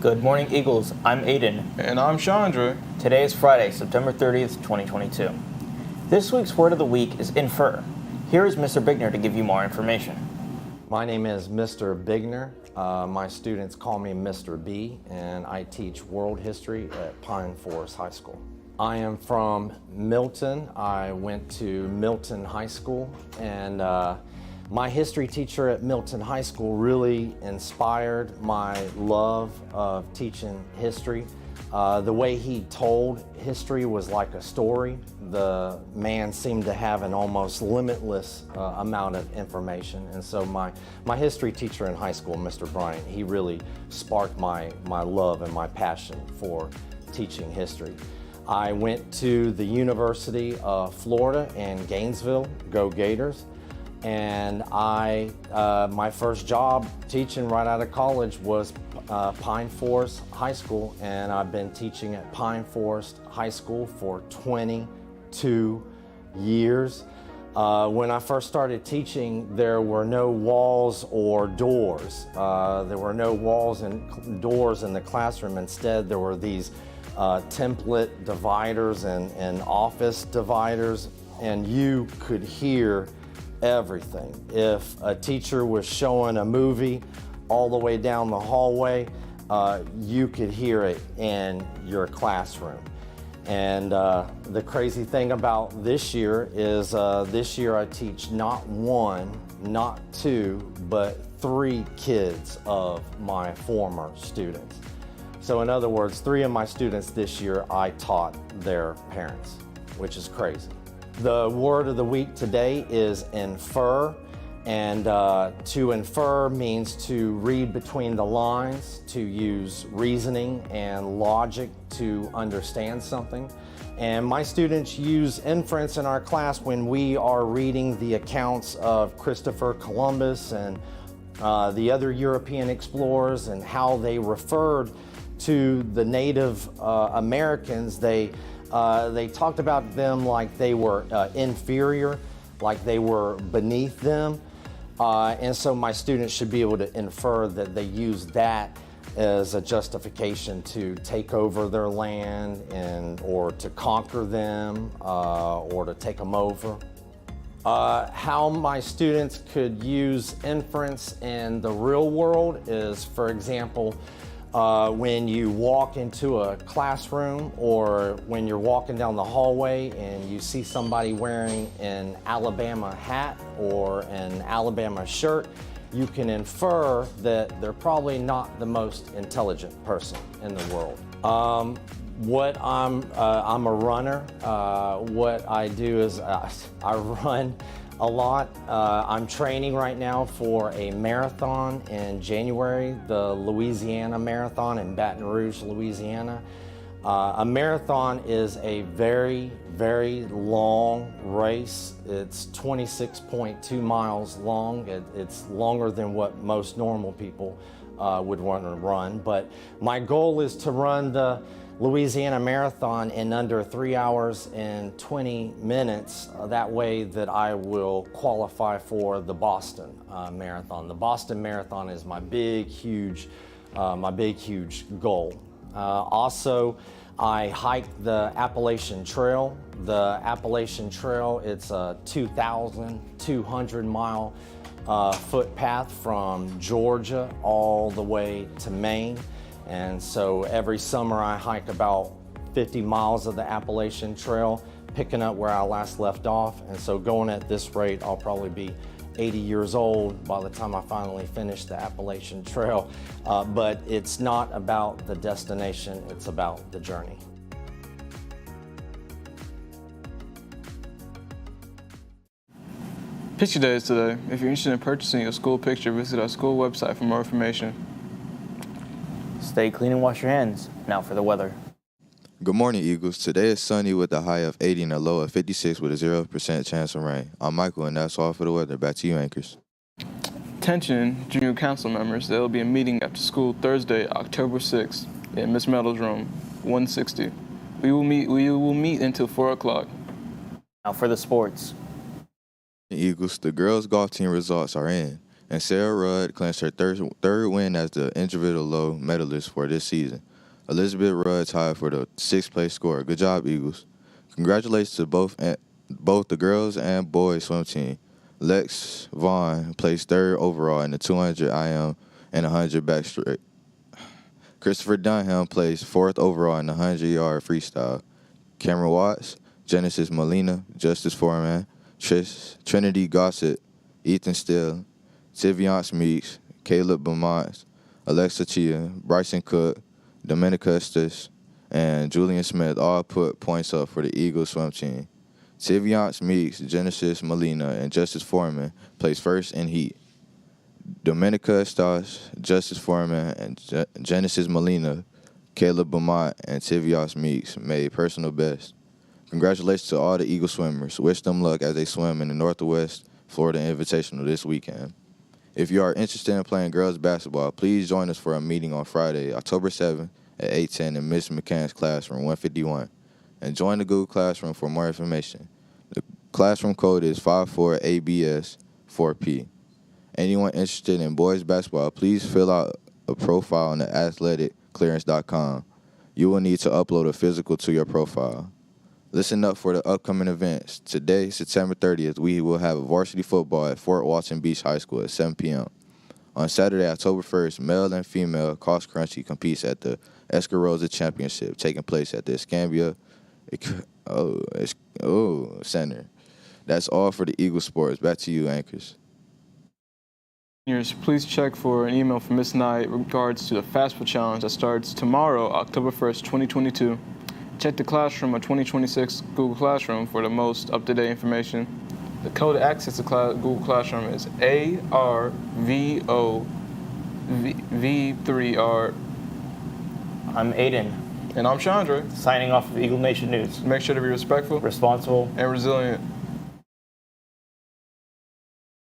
Good morning, Eagles. I'm Aiden. And I'm Chandra. Today is Friday, September 30th, 2022. This week's word of the week is infer. Here is Mr. Bigner to give you more information. My name is Mr. Bigner. My students call me Mr. B, and I teach world history at Pine Forest High School. I am from Milton. I went to Milton High School, and my history teacher at Milton High School really inspired my love of teaching history. The way he told history was like a story. The man seemed to have an almost limitless amount of information. And so my history teacher in high school, Mr. Bryant, he really sparked my love and my passion for teaching history. I went to the University of Florida in Gainesville, go Gators. And my first job teaching right out of college was Pine Forest High School, and I've been teaching at Pine Forest High School for 22 years. When I first started teaching, there were no walls or doors. There were no walls and doors in the classroom. Instead, there were these template dividers and office dividers, and you could hear everything. If a teacher was showing a movie all the way down the hallway, you could hear it in your classroom. And the crazy thing about this year is this year I teach not one, not two, but 3 kids of my former students. So in other words, 3 of my students this year I taught their parents, which is crazy. The word of the week today is infer, and to infer means to read between the lines, to use reasoning and logic to understand something. And my students use inference in our class when we are reading the accounts of Christopher Columbus and the other European explorers and how they referred to the Native Americans. They talked about them like they were inferior, like they were beneath them. And so my students should be able to infer that they use that as a justification to take over their land or to conquer them or to take them over. How my students could use inference in the real world is, for example, when you walk into a classroom or when you're walking down the hallway and you see somebody wearing an Alabama hat or an Alabama shirt, you can infer that they're probably not the most intelligent person in the world. I'm a runner. What I do is I run a lot. I'm training right now for a marathon in January, the Louisiana Marathon in Baton Rouge, Louisiana. A marathon is a very, very long race. It's 26.2 miles long. It's longer than what most normal people would want to run. But my goal is to run the Louisiana Marathon in under 3 hours and 20 minutes. That way that I will qualify for the Boston Marathon. The Boston Marathon is my big, huge goal. Also, I hike the Appalachian Trail. The Appalachian Trail, it's a 2,200 mile footpath from Georgia all the way to Maine. And so every summer I hike about 50 miles of the Appalachian Trail, picking up where I last left off. And so going at this rate, I'll probably be 80 years old by the time I finally finish the Appalachian Trail. But it's not about the destination, it's about the journey. Picture Day is today. If you're interested in purchasing a school picture, visit our school website for more information. Stay clean and wash your hands. Now for the weather. Good morning, Eagles. Today is sunny with a high of 80 and a low of 56 with a 0% chance of rain. I'm Michael, and that's all for the weather. Back to you, anchors. Attention, junior council members. There will be a meeting after school Thursday, October 6th in Miss Meadows' room, 160. We will meet until 4 o'clock. Now for the sports. Eagles, the girls' golf team results are in. And Sarah Rudd clinched her third win as the individual low medalist for this season. Elizabeth Rudd tied for the 6th place score. Good job, Eagles. Congratulations to both the girls and boys swim team. Lex Vaughn placed 3rd overall in the 200 IM and 100 backstroke. Christopher Dunham placed 4th overall in the 100-yard freestyle. Cameron Watts, Genesis Molina, Justice Foreman, Trinity Gossett, Ethan Still, Tiviance Meeks, Caleb Beaumont, Alexa Chia, Bryson Cook, Dominica Estes, and Julian Smith all put points up for the Eagles swim team. Tiviance Meeks, Genesis Molina, and Justice Foreman placed first in heat. Dominica Estes, Justice Foreman, and Genesis Molina, Caleb Beaumont, and Tiviance Meeks made personal best. Congratulations to all the Eagle swimmers. Wish them luck as they swim in the Northwest Florida Invitational this weekend. If you are interested in playing girls basketball, please join us for a meeting on Friday, October 7th at 8:10 in Ms. McCann's classroom 151. And join the Google Classroom for more information. The classroom code is 54ABS4P. Anyone interested in boys basketball, please fill out a profile on the athleticclearance.com. You will need to upload a physical to your profile. Listen up for the upcoming events. Today, September 30th, we will have varsity football at Fort Walton Beach High School at 7 p.m. On Saturday, October 1st, male and female cross country competes at the Escarosa Championship, taking place at the Escambia Center. That's all for the Eagle Sports. Back to you, anchors. Seniors, please check for an email from Ms. Knight in regards to the FAFSA challenge that starts tomorrow, October 1st, 2022. Check the Classroom or 2026 Google Classroom for the most up-to-date information. The code to access the Google Classroom is ARVOV3R. I'm Aiden, And I'm Chandra. signing off of Eagle Nation News. Make sure to be respectful Responsible. and resilient.